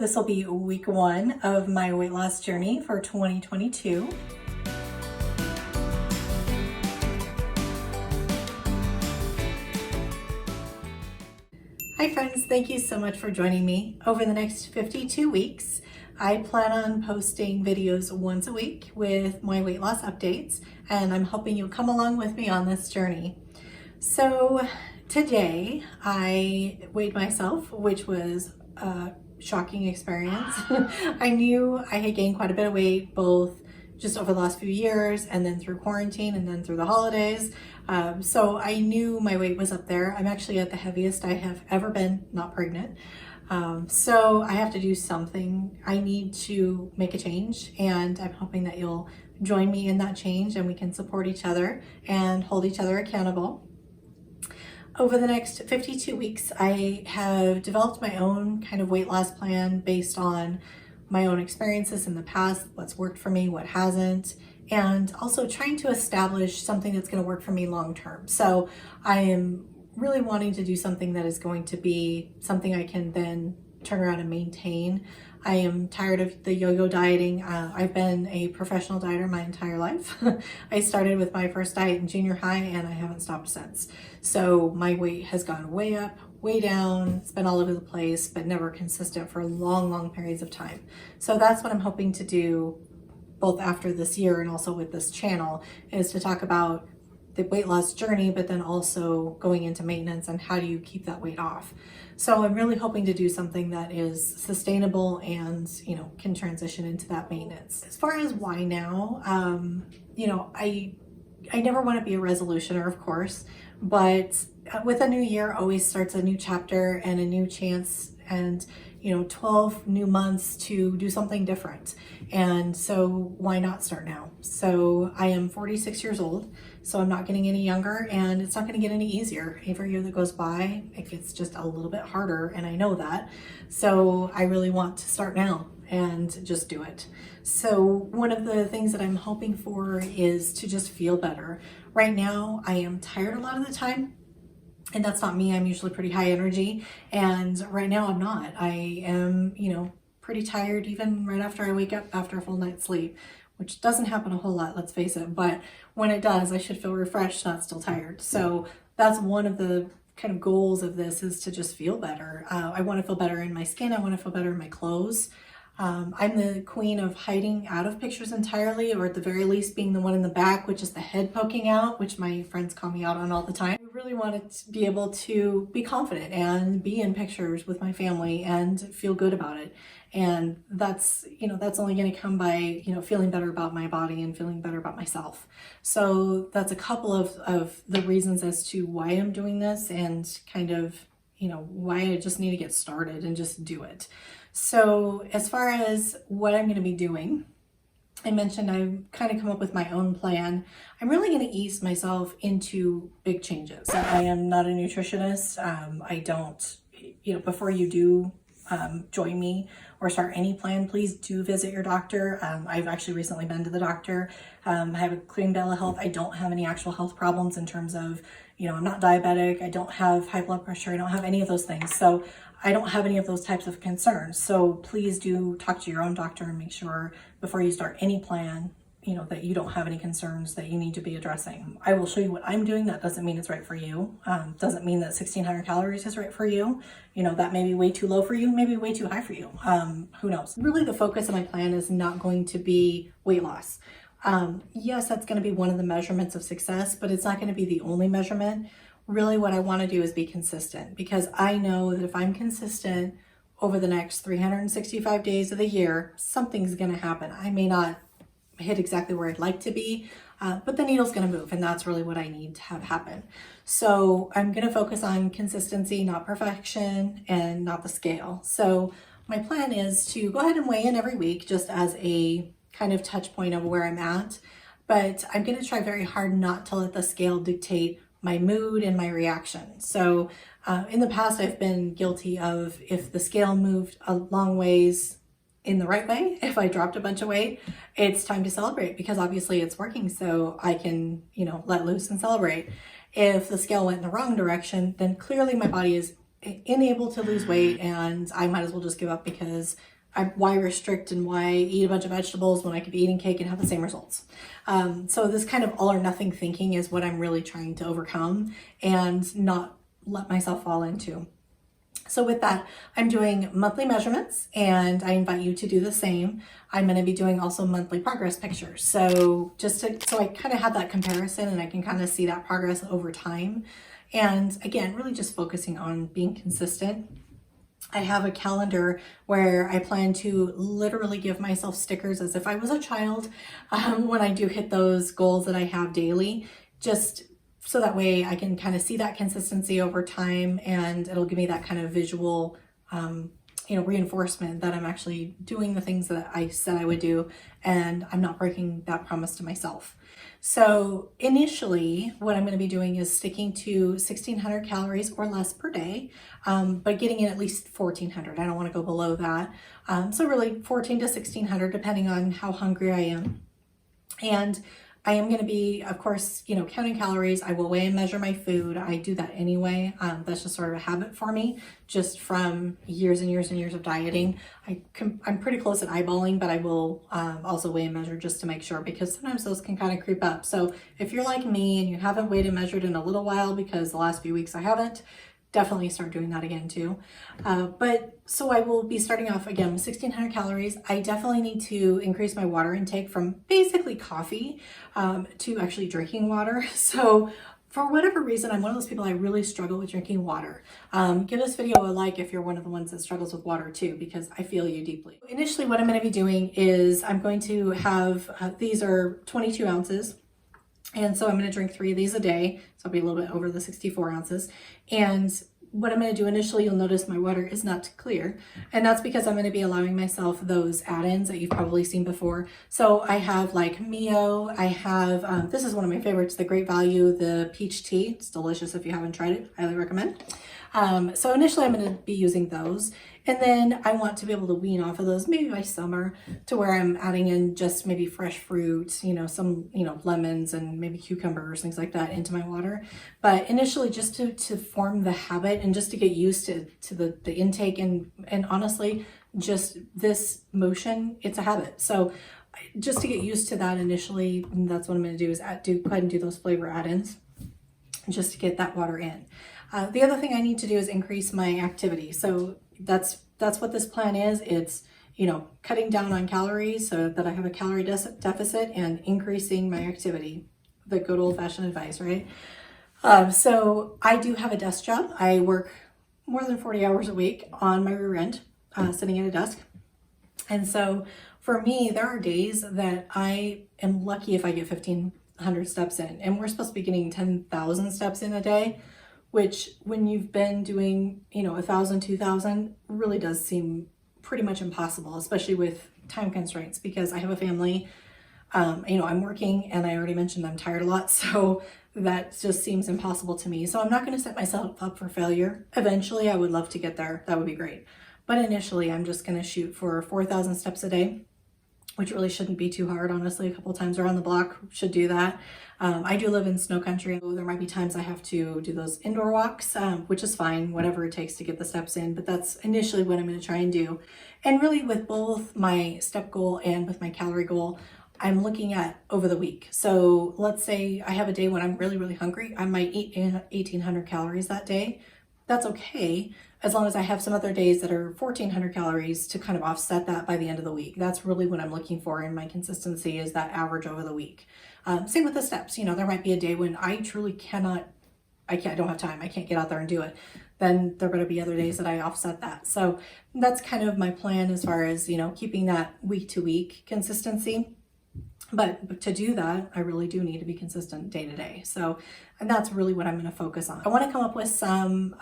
This will be week 1 of my weight loss journey for 2022. Hi friends, thank you so much for joining me. Over the next 52 weeks, I plan on posting videos once a week with my weight loss updates, and I'm hoping you'll come along with me on this journey. So today I weighed myself, which was a shocking experience. I knew I had gained quite a bit of weight, both just over the last few years and then through quarantine and then through the holidays. So I knew my weight was up there. I'm actually at the heaviest I have ever been, not pregnant. So I have to do something. I need to make a change, and I'm hoping that you'll join me in that change and we can support each other and hold each other accountable. Over the next 52 weeks, I have developed my own kind of weight loss plan based on my own experiences in the past, what's worked for me, what hasn't, and also trying to establish something that's going to work for me long term. So I am really wanting to do something that is going to be something I can then turn around and maintain. I am tired of the yo-yo dieting. I've been a professional dieter my entire life. I started with my first diet in junior high and I haven't stopped since. So my weight has gone way up, way down. It's been all over the place, but never consistent for long periods of time. So that's what I'm hoping to do both after this year and also with this channel, is to talk about the weight loss journey, but then also going into maintenance and how do you keep that weight off. So I'm really hoping to do something that is sustainable and, can transition into that maintenance. As far as why now, I never want to be a resolutioner, of course, but with a new year always starts a new chapter and a new chance, and 12 new months to do something different. And so why not start now? So I am 46 years old, so I'm not getting any younger, and it's not going to get any easier. Every year that goes by, it gets just a little bit harder, and I know that. So I really want to start now and just do it. So one of the things that I'm hoping for is to just feel better. Right now, I am tired a lot of the time. And that's not me. I'm usually pretty high energy. And right now I'm not. I am, pretty tired even right after I wake up after a full night's sleep, which doesn't happen a whole lot, let's face it. But when it does, I should feel refreshed, not still tired. So that's one of the kind of goals of this, is to just feel better. I want to feel better in my skin. I want to feel better in my clothes. I'm the queen of hiding out of pictures entirely, or at the very least being the one in the back, which is the head poking out, which my friends call me out on all the time. I really wanted to be able to be confident and be in pictures with my family and feel good about it. And that's only going to come by, feeling better about my body and feeling better about myself. So that's a couple of the reasons as to why I'm doing this, and kind of, why I just need to get started and just do it. So as far as what I'm going to be doing, I mentioned I've kind of come up with my own plan. I'm really going to ease myself into big changes. I am not a nutritionist. I don't, before you do join me or start any plan, please do visit your doctor. I've actually recently been to the doctor. I have a clean bill of health. I don't have any actual health problems in terms of, I'm not diabetic. I don't have high blood pressure. I don't have any of those things. So I don't have any of those types of concerns. So please do talk to your own doctor and make sure before you start any plan, that you don't have any concerns that you need to be addressing. I will show you what I'm doing. That doesn't mean it's right for you. Doesn't mean that 1,600 calories is right for you. That may be way too low for you, maybe way too high for you. Who knows? Really, the focus of my plan is not going to be weight loss. Yes, that's going to be one of the measurements of success, but it's not going to be the only measurement. Really, what I want to do is be consistent, because I know that if I'm consistent over the next 365 days of the year, something's going to happen. I may not hit exactly where I'd like to be, but the needle's going to move, and that's really what I need to have happen. So I'm going to focus on consistency, not perfection, and not the scale. So my plan is to go ahead and weigh in every week, just as a kind of touch point of where I'm at. But I'm going to try very hard not to let the scale dictate my mood and my reaction. So in the past, I've been guilty of, if the scale moved a long ways in the right way, if I dropped a bunch of weight, it's time to celebrate, because obviously it's working, so I can, let loose and celebrate. If the scale went in the wrong direction, then clearly my body is unable to lose weight, and I might as well just give up because why restrict and why eat a bunch of vegetables when I could be eating cake and have the same results? So this kind of all or nothing thinking is what I'm really trying to overcome and not let myself fall into. So with that, I'm doing monthly measurements, and I invite you to do the same. I'm going to be doing also monthly progress pictures. So so I kind of have that comparison and I can kind of see that progress over time. And again, really just focusing on being consistent. I have a calendar where I plan to literally give myself stickers as if I was a child when I do hit those goals that I have daily, just so that way I can kind of see that consistency over time, and it'll give me that kind of visual, reinforcement that I'm actually doing the things that I said I would do, and I'm not breaking that promise to myself. So initially, what I'm going to be doing is sticking to 1,600 calories or less per day, but getting in at least 1,400. I don't want to go below that. So really 14 to 1,600, depending on how hungry I am. And I am going to be, of course, counting calories. I will weigh and measure my food. I do that anyway. That's just sort of a habit for me, just from years and years and years of dieting. I'm pretty close at eyeballing, but I will also weigh and measure just to make sure, because sometimes those can kind of creep up. So if you're like me and you haven't weighed and measured in a little while, because the last few weeks I haven't, definitely start doing that again too. So I will be starting off again with 1,600 calories. I definitely need to increase my water intake from basically coffee to actually drinking water. So for whatever reason, I'm one of those people, I really struggle with drinking water. Give this video a like if you're one of the ones that struggles with water too, because I feel you deeply. Initially, what I'm going to be doing is I'm going to have, these are 22 ounces. And so I'm going to drink 3 of these a day. So I'll be a little bit over the 64 ounces. And what I'm going to do initially, you'll notice my water is not clear. And that's because I'm going to be allowing myself those add-ins that you've probably seen before. So I have like Mio. I have, this is one of my favorites, the Great Value, the peach tea. It's delicious if you haven't tried it. Highly recommend. So initially I'm going to be using those. And then I want to be able to wean off of those maybe by summer, to where I'm adding in just maybe fresh fruit, some, lemons and maybe cucumbers, things like that into my water. But initially just to form the habit and just to get used to the intake, and honestly, just this motion, it's a habit. So just to get used to that initially, that's what I'm going to do, is go ahead and do those flavor add-ins just to get that water in. The other thing I need to do is increase my activity. So that's what this plan is. It's, cutting down on calories so that I have a calorie deficit, and increasing my activity, the good old fashioned advice, right? So I do have a desk job. I work more than 40 hours a week on my rear end, sitting at a desk. And so for me, there are days that I am lucky if I get 1,500 steps in, and we're supposed to be getting 10,000 steps in a day, which when you've been doing, 1,000, 2,000, really does seem pretty much impossible, especially with time constraints, because I have a family, I'm working, and I already mentioned I'm tired a lot. So that just seems impossible to me. So I'm not going to set myself up for failure. Eventually I would love to get there. That would be great. But initially I'm just going to shoot for 4,000 steps a day, which really shouldn't be too hard. Honestly, a couple times around the block should do that. I do live in snow country. There might be times I have to do those indoor walks, which is fine, whatever it takes to get the steps in, but that's initially what I'm going to try and do. And really, with both my step goal and with my calorie goal, I'm looking at over the week. So let's say I have a day when I'm really, really hungry. I might eat 1,800 calories that day. That's okay, as long as I have some other days that are 1,400 calories to kind of offset that by the end of the week. That's really what I'm looking for in my consistency, is that average over the week. Same with the steps. There might be a day when I truly I don't have time. I can't get out there and do it. Then there are going to be other days that I offset that. So that's kind of my plan as far as, keeping that week to week consistency. But to do that, I really do need to be consistent day to day. So, and that's really what I'm going to focus on. I want to come up with some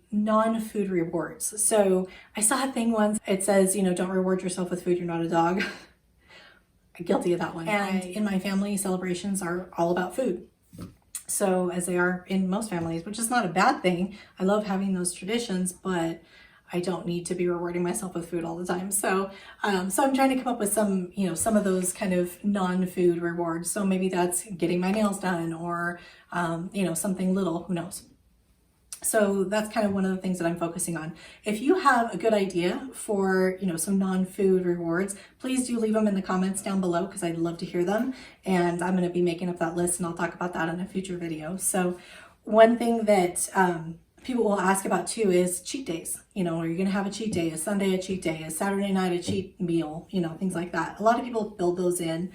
non-food rewards. So I saw a thing once, it says, don't reward yourself with food, you're not a dog. I'm guilty of that one. And in my family, celebrations are all about food. So, as they are in most families, which is not a bad thing. I love having those traditions, but I don't need to be rewarding myself with food all the time. So, so I'm trying to come up with some, some of those kind of non-food rewards. So maybe that's getting my nails done, or, something little, who knows. So that's kind of one of the things that I'm focusing on. If you have a good idea for, some non-food rewards, please do leave them in the comments down below because I'd love to hear them. And I'm going to be making up that list and I'll talk about that in a future video. So one thing that people will ask about too is cheat days. Are you going to have a cheat day? Is Sunday a cheat day? Is Saturday night a cheat meal? Things like that. A lot of people build those in.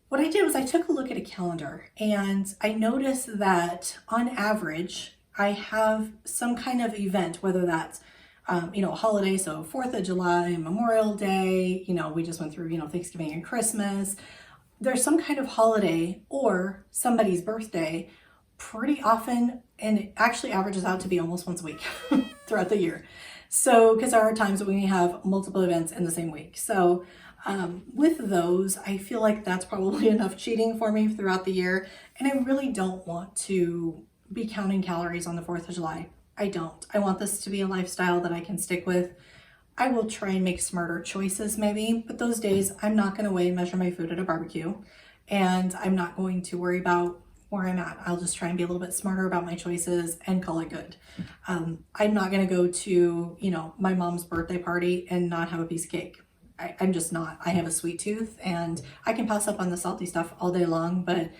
What I did was I took a look at a calendar and I noticed that on average, I have some kind of event, whether that's, a holiday, so 4th of July, Memorial Day, we just went through, Thanksgiving and Christmas. There's some kind of holiday or somebody's birthday pretty often, and it actually averages out to be almost once a week throughout the year. So, because there are times when we have multiple events in the same week. So, with those, I feel like that's probably enough cheating for me throughout the year. And I really don't want to be counting calories on the 4th of July. I don't. I want this to be a lifestyle that I can stick with. I will try and make smarter choices maybe, but those days I'm not going to weigh and measure my food at a barbecue, and I'm not going to worry about where I'm at. I'll just try and be a little bit smarter about my choices and call it good. I'm not going to go to, my mom's birthday party and not have a piece of cake. I'm just not. I have a sweet tooth and I can pass up on the salty stuff all day long, but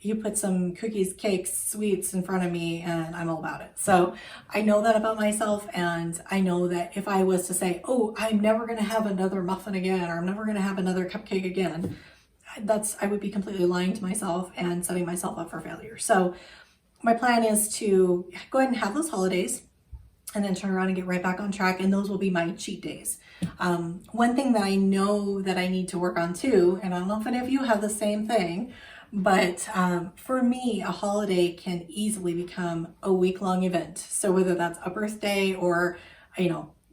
you put some cookies, cakes, sweets in front of me and I'm all about it. So I know that about myself, and I know that if I was to say, oh, I'm never going to have another muffin again, or I'm never going to have another cupcake again, I would be completely lying to myself and setting myself up for failure. So my plan is to go ahead and have those holidays and then turn around and get right back on track. And those will be my cheat days. One thing that I know that I need to work on too, and I don't know if any of you have the same thing, but for me, a holiday can easily become a week-long event. So whether that's a birthday or,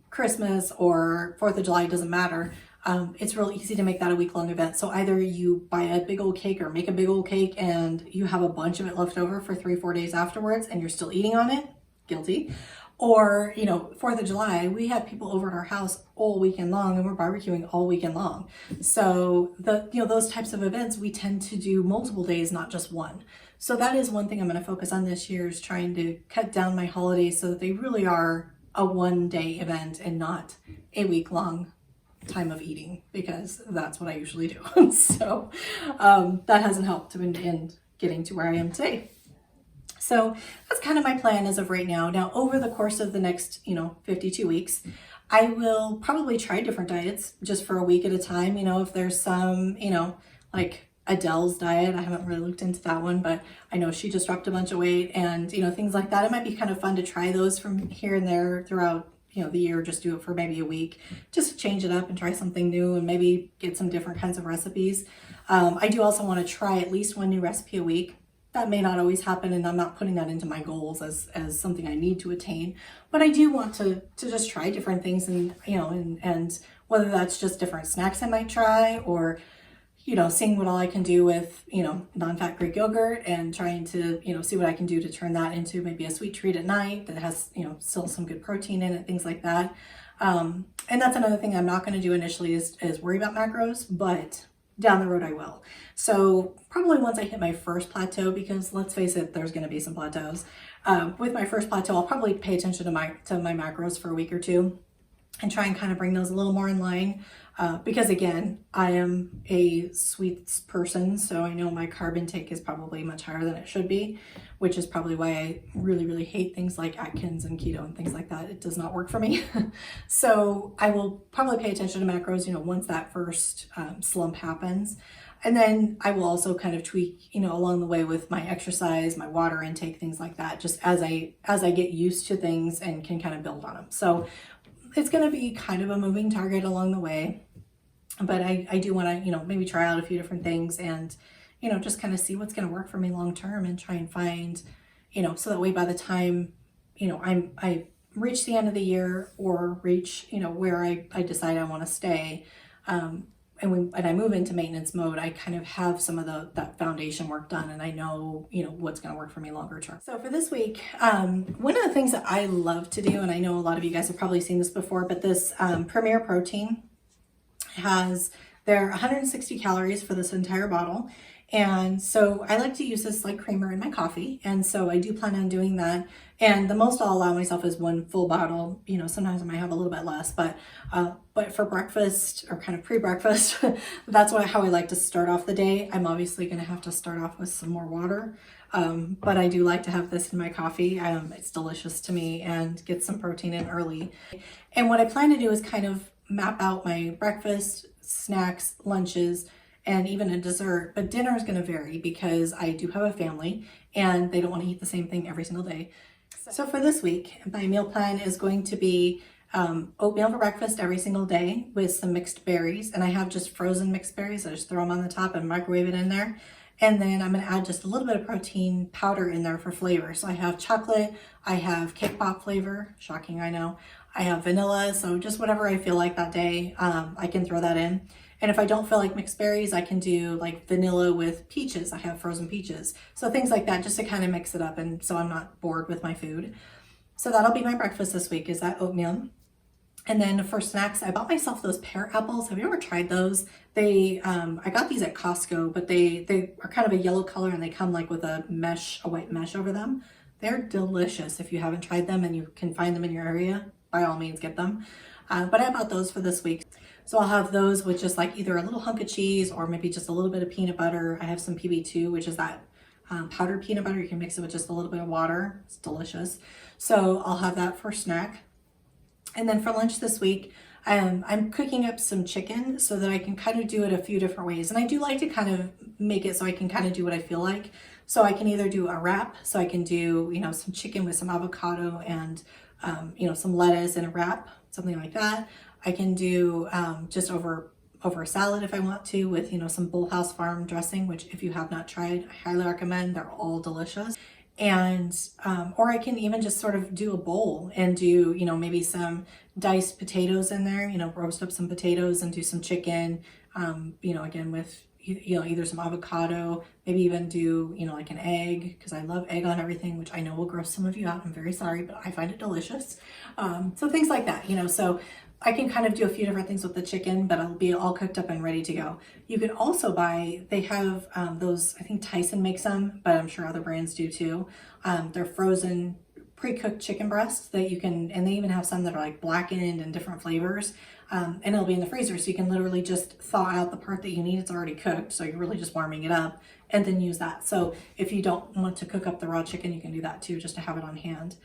Christmas or 4th of July, doesn't matter. It's real easy to make that a week-long event. So either you buy a big old cake or make a big old cake and you have a bunch of it left over for 3-4 days afterwards and you're still eating on it, guilty. Or, 4th of July, we have people over at our house all weekend long and we're barbecuing all weekend long. So those types of events, we tend to do multiple days, not just one. So that is one thing I'm going to focus on this year, is trying to cut down my holidays so that they really are a one-day event and not a week-long time of eating, because that's what I usually do. So that hasn't helped in getting to where I am today. So that's kind of my plan as of right now. Now, over the course of the next, 52 weeks, I will probably try different diets just for a week at a time. If there's some, like Adele's diet, I haven't really looked into that one, but I know she just dropped a bunch of weight and, things like that. It might be kind of fun to try those from here and there throughout, the year. Just do it for maybe a week, just to change it up and try something new and maybe get some different kinds of recipes. I do also want to try at least one new recipe a week. That may not always happen, and I'm not putting that into my goals as something I need to attain, but I do want to just try different things, and and whether that's just different snacks I might try, or seeing what all I can do with non-fat Greek yogurt and trying to see what I can do to turn that into maybe a sweet treat at night that has still some good protein in it, things like that. And that's another thing I'm not going to do initially is worry about macros, but down the road I will. So probably once I hit my first plateau, because let's face it, there's going to be some plateaus. With my first plateau, I'll probably pay attention to my macros for a week or two and try and kind of bring those a little more in line. Because again, I am a sweets person, so I know my carb intake is probably much higher than it should be, which is probably why I really, really hate things like Atkins and keto and things like that. It does not work for me. So I will probably pay attention to macros, once that first slump happens. And then I will also kind of tweak, along the way with my exercise, my water intake, things like that, just as I get used to things and can kind of build on them. So it's going to be kind of a moving target along the way, but I do want to, maybe try out a few different things and, just kind of see what's going to work for me long term and try and find, so that way by the time, I reach the end of the year or reach, where I decide I want to stay, and when I move into maintenance mode, I kind of have some of that foundation work done, and I know, what's going to work for me longer term. So for this week, one of the things that I love to do, and I know a lot of you guys have probably seen this before, but this Premier Protein has their 160 calories for this entire bottle. And so I like to use this like creamer in my coffee. And so I do plan on doing that. And the most I'll allow myself is one full bottle. You know, sometimes I might have a little bit less, but for breakfast or kind of pre-breakfast, that's how I like to start off the day. I'm obviously going to have to start off with some more water. But I do like to have this in my coffee. It's delicious to me and get some protein in early. And what I plan to do is kind of map out my breakfast, snacks, lunches, and even a dessert. But dinner is going to vary because I do have a family and they don't want to eat the same thing every single day. So for this week, my meal plan is going to be oatmeal for breakfast every single day with some mixed berries. And I have just frozen mixed berries. I just throw them on the top and microwave it in there. And then I'm going to add just a little bit of protein powder in there for flavor. So I have chocolate, I have Cake Pop flavor, shocking, I know. I have vanilla, so just whatever I feel like that day, I can throw that in. And if I don't feel like mixed berries, I can do like vanilla with peaches. I have frozen peaches. So things like that, just to kind of mix it up and so I'm not bored with my food. So that'll be my breakfast this week, is that oatmeal. And then for snacks, I bought myself those pear apples. Have you ever tried those? I got these at Costco, but they are kind of a yellow color and they come like with a white mesh over them. They're delicious. If you haven't tried them and you can find them in your area, by all means get them. But I bought those for this week. So I'll have those with just like either a little hunk of cheese or maybe just a little bit of peanut butter. I have some PB2, which is that powdered peanut butter. You can mix it with just a little bit of water. It's delicious. So I'll have that for snack. And then for lunch this week, I'm cooking up some chicken so that I can kind of do it a few different ways. And I do like to kind of make it so I can kind of do what I feel like. So I can either do a wrap, so I can do, you know, some chicken with some avocado and, you know, some lettuce in a wrap, something like that. I can do just over a salad if I want to with, you know, some Bull House Farm dressing, which if you have not tried, I highly recommend. They're all delicious. And or I can even just sort of do a bowl and do, you know, maybe some diced potatoes in there, you know, roast up some potatoes and do some chicken, you know, again with, you know, either some avocado, maybe even do, you know, like an egg, because I love egg on everything, which I know will gross some of you out. I'm very sorry, but I find it delicious. So things like that, you know, so I can kind of do a few different things with the chicken, but it'll be all cooked up and ready to go. You can also buy, they have those, I think Tyson makes them, but I'm sure other brands do too. They're frozen, pre-cooked chicken breasts that you can, and they even have some that are like blackened and different flavors. And it'll be in the freezer, so you can literally just thaw out the part that you need. It's already cooked, so you're really just warming it up and then use that. So if you don't want to cook up the raw chicken, you can do that too, just to have it on hand.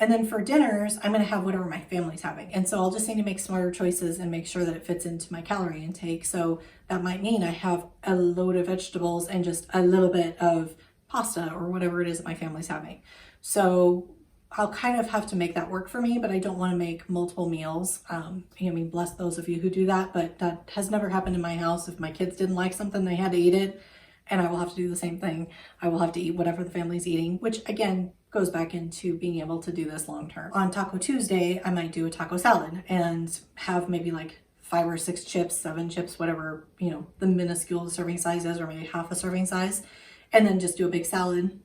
And then for dinners, I'm going to have whatever my family's having. And so I'll just need to make smarter choices and make sure that it fits into my calorie intake. So that might mean I have a load of vegetables and just a little bit of pasta or whatever it is that my family's having. So I'll kind of have to make that work for me, but I don't want to make multiple meals. I mean, bless those of you who do that, but that has never happened in my house. If my kids didn't like something, they had to eat it. And I will have to do the same thing. I will have to eat whatever the family's eating, which again, goes back into being able to do this long term. On Taco Tuesday, I might do a taco salad and have maybe like 5 or 6 chips, 7 chips, whatever, you know, the minuscule serving size is, or maybe half a serving size. And then just do a big salad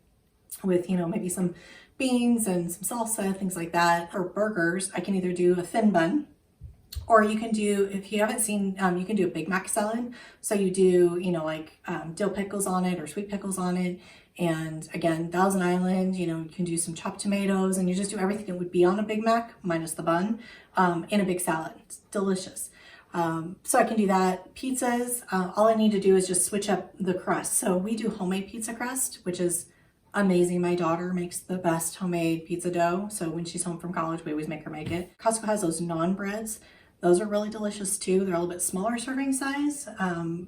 with, you know, maybe some beans and some salsa, things like that. For burgers, I can either do a thin bun, or you can do, if you haven't seen, you can do a Big Mac salad. So you do, you know, like dill pickles on it or sweet pickles on it. And again, Thousand Island, you know, you can do some chopped tomatoes and you just do everything that would be on a Big Mac minus the bun in a big salad. It's delicious. So I can do that. Pizzas, all I need to do is just switch up the crust. So we do homemade pizza crust, which is amazing. My daughter makes the best homemade pizza dough. So when she's home from college, we always make her make it. Costco has those naan breads. Those are really delicious too. They're a little bit smaller serving size,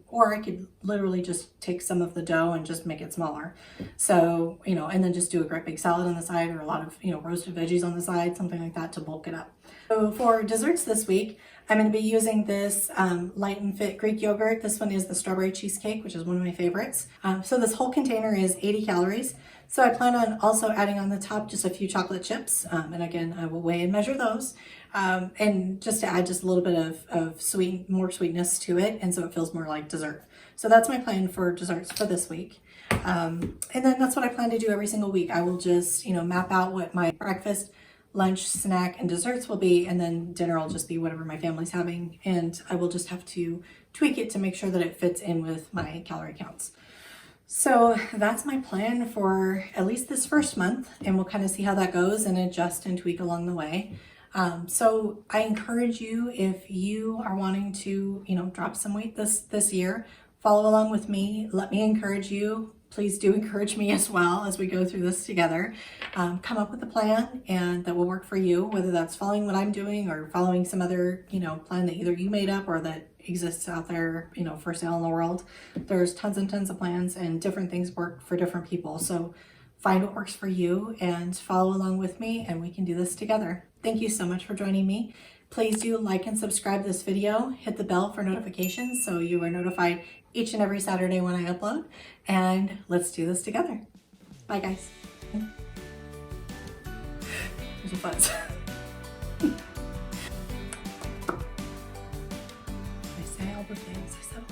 or I could literally just take some of the dough and just make it smaller. So, you know, and then just do a great big salad on the side or a lot of, you know, roasted veggies on the side, something like that to bulk it up. So for desserts this week, I'm going to be using this Light and Fit Greek yogurt. This one is the strawberry cheesecake, which is one of my favorites. So this whole container is 80 calories. So I plan on also adding on the top just a few chocolate chips. And again, I will weigh and measure those. And just to add just a little bit of more sweetness to it. And so it feels more like dessert. So that's my plan for desserts for this week. And then that's what I plan to do every single week. I will just, you know, map out what my breakfast, lunch, snack, and desserts will be. And then dinner will just be whatever my family's having. And I will just have to tweak it to make sure that it fits in with my calorie counts. So that's my plan for at least this first month, and we'll kind of see how that goes and adjust and tweak along the way. So I encourage you, if you are wanting to, drop some weight this year, follow along with me. Let me encourage you. Please do encourage me as well as we go through this together. Come up with a plan and that will work for you, whether that's following what I'm doing or following some other, plan that either you made up or that exists out there, for sale in the world. There's tons and tons of plans, and different things work for different people. So find what works for you and follow along with me, and we can do this together. Thank you so much for joining me. Please do like and subscribe this video. Hit the bell for notifications so you are notified each and every Saturday when I upload. And let's do this together. Bye, guys. There's a fuzz. I say all the things I said.